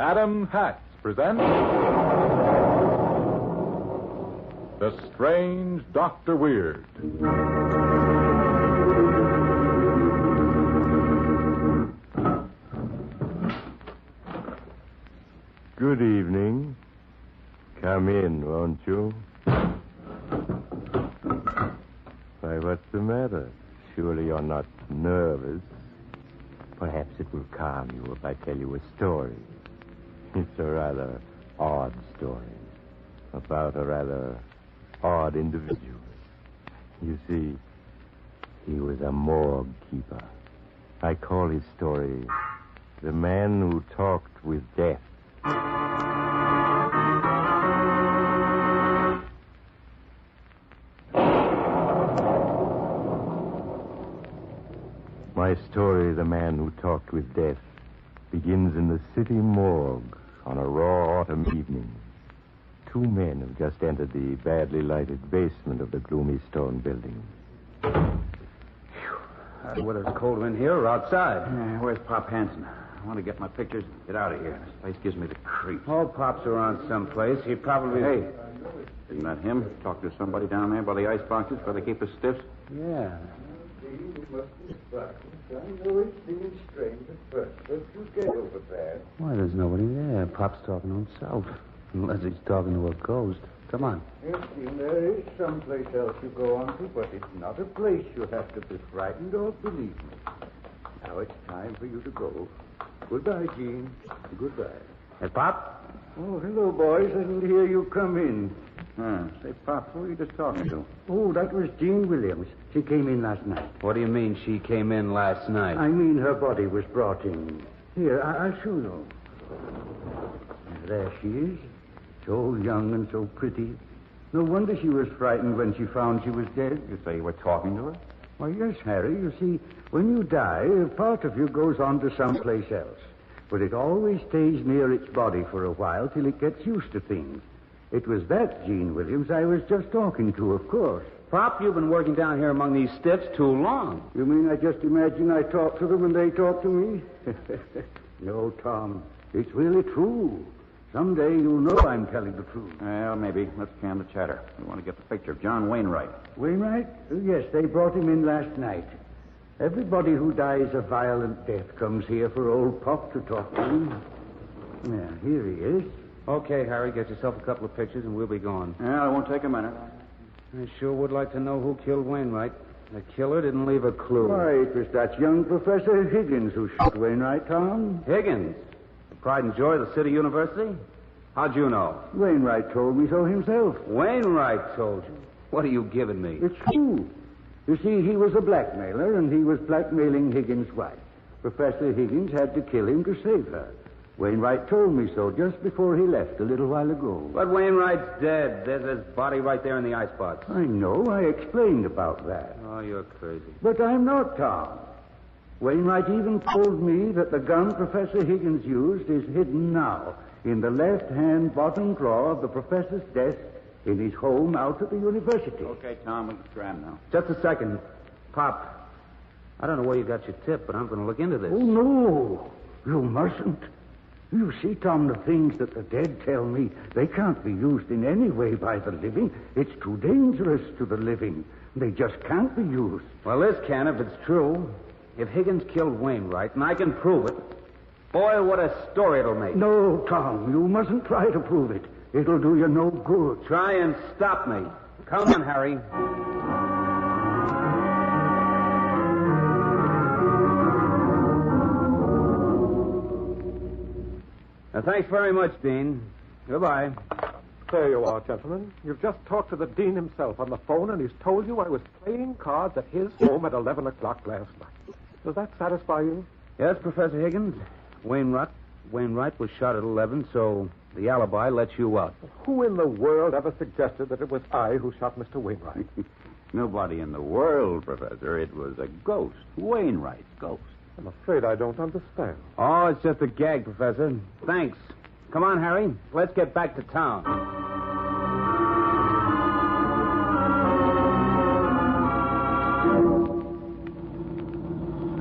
Adam Hatch presents The Strange Dr. Weird. Good evening. Come in, won't you? Why, what's the matter? Surely you're not nervous. Perhaps it will calm you if I tell you a story. It's a rather odd story about a rather odd individual. You see, he was a morgue keeper. I call his story The Man Who Talked with Death. My story, The Man Who Talked with Death, begins in the city morgue on a raw autumn evening. Two men have just entered the badly lighted basement of the gloomy stone building. Whether it's colder in here or outside. Where's Pop Hansen? I want to get my pictures and get out of here. This place gives me the creeps. Oh, Pop's around someplace. He probably... Hey, isn't that him? Talk to somebody down there by the ice boxes where they keep the stiffs? Yeah. I know it seems strange at first, but you get over that. Why, there's nobody there. Pop's talking to himself. Unless he's talking to a ghost. Come on. Yes, Dean, there is someplace else you go on to, but it's not a place you have to be frightened of, believe me. Now it's time for you to go. Goodbye, Gene. Goodbye. Hey, Pop? Oh, hello, boys. I didn't hear you come in. Say, Pop, who were you just talking to? Oh, that was Jean Williams. She came in last night. What do you mean she came in last night? I mean her body was brought in. Here, I'll show you. There she is. So young and so pretty. No wonder she was frightened when she found she was dead. You say you were talking to her? Why, yes, Harry. You see, when you die, a part of you goes on to someplace else. But it always stays near its body for a while till it gets used to things. It was that Jean Williams I was just talking to, of course. Pop, you've been working down here among these stiffs too long. You mean I just imagine I talk to them and they talk to me? No, Tom. It's really true. Someday you'll know I'm telling the truth. Well, maybe. Let's can the chatter. We want to get the picture of John Wainwright. Wainwright? Yes, they brought him in last night. Everybody who dies a violent death comes here for old Pop to talk to him. Yeah, here he is. Okay, Harry, get yourself a couple of pictures and we'll be gone. Yeah, it won't take a minute. I sure would like to know who killed Wainwright. The killer didn't leave a clue. Why, it was that young Professor Higgins who shot Wainwright, Tom. Higgins? The pride and joy of the City University? How'd you know? Wainwright told me so himself. Wainwright told you? What are you giving me? It's true. You see, he was a blackmailer, and he was blackmailing Higgins' wife. Professor Higgins had to kill him to save her. Wainwright told me so just before he left a little while ago. But Wainwright's dead. There's his body right there in the icebox. I know. I explained about that. Oh, you're crazy. But I'm not, Tom. Wainwright even told me that the gun Professor Higgins used is hidden now in the left-hand bottom drawer of the professor's desk in his home out at the university. Okay, Tom, we can scram now. Just a second. Pop, I don't know where you got your tip, but I'm going to look into this. Oh, no. You mustn't. You see, Tom, the things that the dead tell me, they can't be used in any way by the living. It's too dangerous to the living. They just can't be used. Well, this can if it's true. If Higgins killed Wainwright, and I can prove it, boy, what a story it'll make. No, Tom, you mustn't try to prove it. It'll do you no good. Try and stop me. Come on, Harry. Thanks very much, Dean. Goodbye. There you are, gentlemen. You've just talked to the dean himself on the phone, and he's told you I was playing cards at his home at 11 o'clock last night. Does that satisfy you? Yes, Professor Higgins. Wainwright was shot at 11, so the alibi lets you out. Who in the world ever suggested that it was I who shot Mr. Wainwright? Nobody in the world, Professor. It was a ghost. Wainwright's ghost. I'm afraid I don't understand. Oh, it's just a gag, Professor. Thanks. Come on, Harry. Let's get back to town.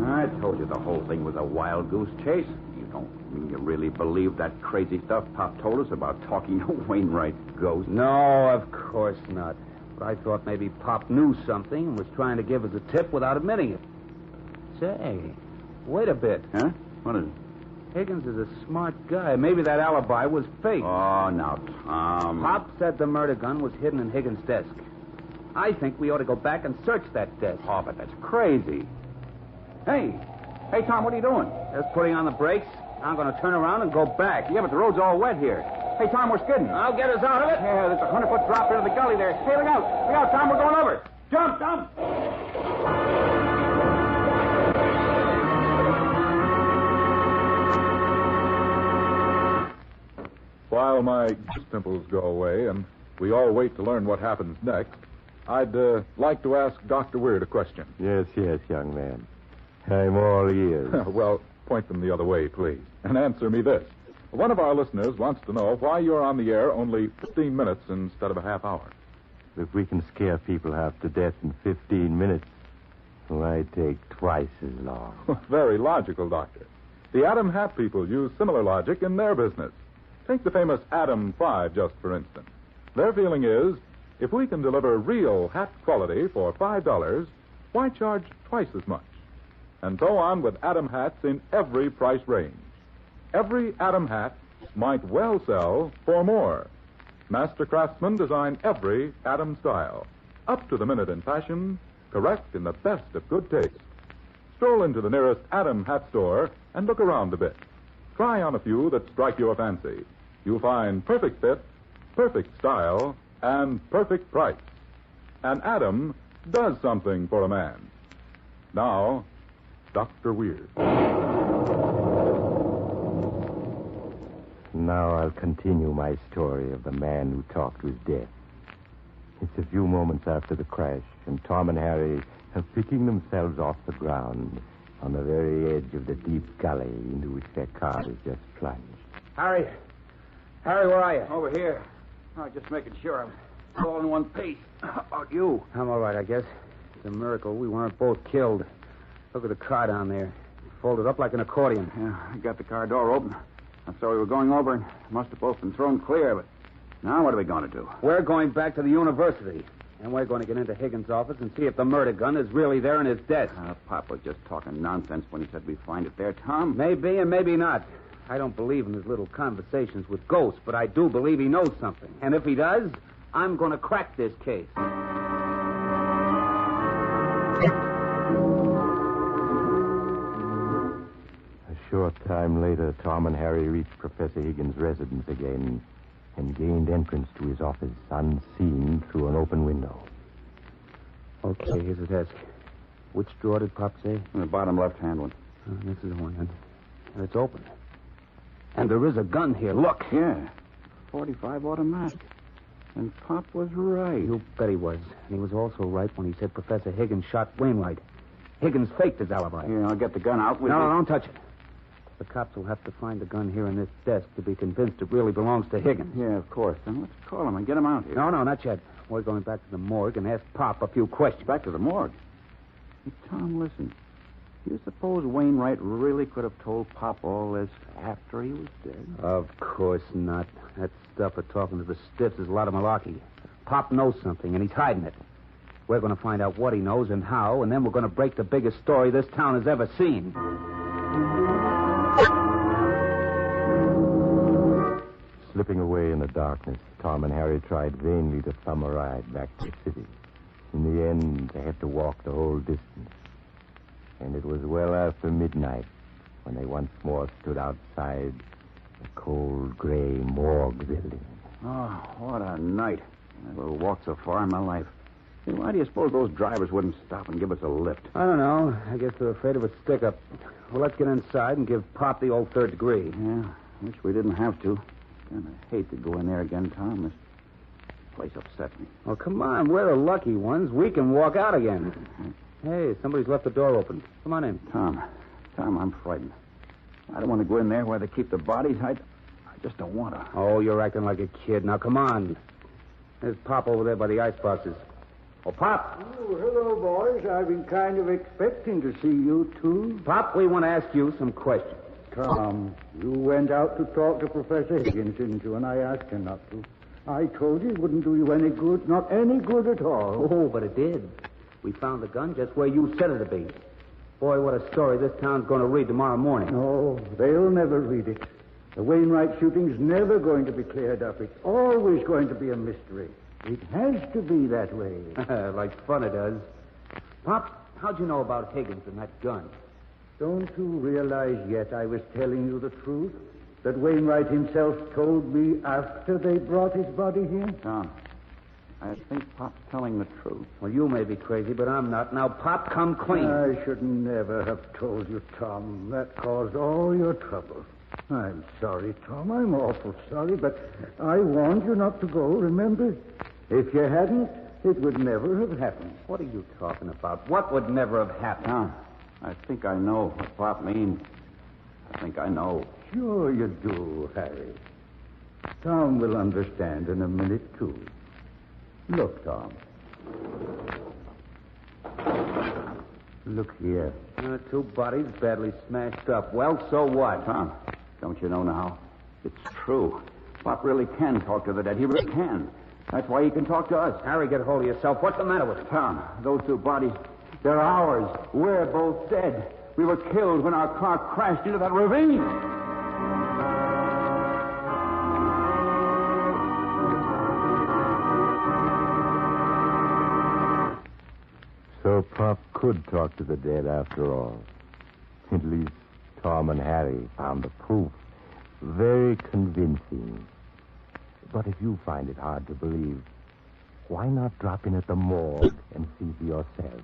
I told you the whole thing was a wild goose chase. You Don't mean you really believe that crazy stuff Pop told us about talking to Wainwright's ghost? No, of course not. But I thought maybe Pop knew something and was trying to give us a tip without admitting it. Say, wait a bit. Huh? What is it? Higgins is a smart guy. Maybe that alibi was fake. Oh, now, Tom. Pop said the murder gun was hidden in Higgins' desk. I think we ought to go back and search that desk. Oh, but that's crazy. Hey, Tom, what are you doing? Just putting on the brakes. I'm going to turn around and go back. Yeah, but the road's all wet here. Hey, Tom, we're skidding. I'll get us out of it. Yeah, there's a 100-foot drop into the gully there. Hey, look out. Look out, Tom, we're going over. Jump. While my dimples go away and we all wait to learn what happens next, I'd like to ask Dr. Weird a question. Yes, young man. I'm all ears. Well, point them the other way, please, and answer me this. One of our listeners wants to know why you're on the air only 15 minutes instead of a half hour. If we can scare people half to death in 15 minutes, why take twice as long? Very logical, Doctor. The Atom Hat people use similar logic in their business. Take the famous Atom 5, just for instance. Their feeling is, if we can deliver real hat quality for $5, why charge twice as much? And so on with Atom hats in every price range. Every Atom hat might well sell for more. Master craftsmen design every Atom style, up to the minute in fashion, correct in the best of good taste. Stroll into the nearest Atom hat store and look around a bit. Try on a few that strike your fancy. You'll find perfect fit, perfect style, and perfect price. And Atom does something for a man. Now, Dr. Weird. Now I'll continue my story of the man who talked to his death. It's a few moments after the crash, and Tom and Harry are picking themselves off the ground on the very edge of the deep gully into which their car has just plunged. Harry, where are you? Over here. Oh, just making sure I'm all in one piece. How about you? I'm all right, I guess. It's a miracle we weren't both killed. Look at the car down there. Folded up like an accordion. Yeah, I got the car door open. I saw we were going over and must have both been thrown clear, but now what are we going to do? We're going back to the university. And we're going to get into Higgins' office and see if the murder gun is really there in his desk. Pop was just talking nonsense when he said we'd find it there, Tom. Maybe and maybe not. I don't believe in his little conversations with ghosts, but I do believe he knows something. And if he does, I'm going to crack this case. A short time later, Tom and Harry reached Professor Higgins' residence again and gained entrance to his office unseen through an open window. Okay, here's the desk. Which drawer did Pop say? In the bottom left-hand one. This is the one. And it's open. And there is a gun here. Look. Yeah, 45 automatic. And Pop was right. You bet he was. And he was also right when he said Professor Higgins shot Wainwright. Higgins faked his alibi. Here, I'll get the gun out. No, don't touch it. The cops will have to find the gun here in this desk to be convinced it really belongs to Higgins. Yeah, of course. Then let's call him and get him out here. No, not yet. We're going back to the morgue and ask Pop a few questions. Back to the morgue? Hey, Tom, listen. You suppose Wainwright really could have told Pop all this after he was dead? Of course not. That stuff of talking to the stiffs is a lot of malarkey. Pop knows something, and he's hiding it. We're going to find out what he knows and how, and then we're going to break the biggest story this town has ever seen. Slipping away in the darkness, Tom and Harry tried vainly to thumb a ride back to the city. In the end, they had to walk the whole distance. And it was well after midnight when they once more stood outside the cold, gray morgue building. Oh, what a night. I've never walked so far in my life. Hey, why do you suppose those drivers wouldn't stop and give us a lift? I don't know. I guess they're afraid of a stick-up. Well, let's get inside and give Pop the old third degree. Yeah, wish we didn't have to. Kind of hate to go in there again, Tom. This place upset me. Well, come on. We're the lucky ones. We can walk out again. Hey, somebody's left the door open. Come on in. Tom, I'm frightened. I don't want to go in there where they keep the bodies. I just don't want to. Oh, you're acting like a kid. Now, come on. There's Pop over there by the ice boxes. Oh, Pop. Oh, hello, boys. I've been kind of expecting to see you, too. Pop, we want to ask you some questions. Tom, you went out to talk to Professor Higgins, didn't you? And I asked you not to. I told you it wouldn't do you any good. Not any good at all. Oh, but it did. We found the gun just where you said it'd be. Boy, what a story this town's going to read tomorrow morning. No, they'll never read it. The Wainwright shooting's never going to be cleared up. It's always going to be a mystery. It has to be that way. Like fun it does. Pop, how'd you know about Higgins and that gun? Don't you realize yet I was telling you the truth? That Wainwright himself told me after they brought his body here? Tom, I think Pop's telling the truth. Well, you may be crazy, but I'm not. Now, Pop, come clean. I should never have told you, Tom. That caused all your trouble. I'm sorry, Tom. I'm awful sorry, but I warned you not to go, remember? If you hadn't, it would never have happened. What are you talking about? What would never have happened? Tom, I think I know what Pop means. I think I know. Sure you do, Harry. Tom will understand in a minute, too. Look, Tom. Look here. Two bodies badly smashed up. Well, so what? Tom, don't you know now? It's true. Pop really can talk to the dead. He really can. That's why he can talk to us. Harry, get hold of yourself. What's the matter with you? Tom, those two bodies, they're ours. We're both dead. We were killed when our car crashed into that ravine. So Pop could talk to the dead after all. At least Tom and Harry found the proof very convincing. But if you find it hard to believe, why not drop in at the morgue and see for yourself?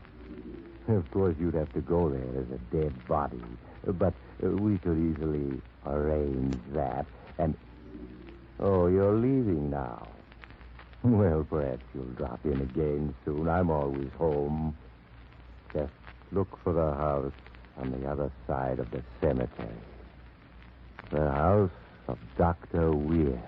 Of course, you'd have to go there as a dead body. But we could easily arrange that. And... Oh, you're leaving now. Well, perhaps you'll drop in again soon. I'm always home. Just look for the house on the other side of the cemetery. The house of Dr. Weird.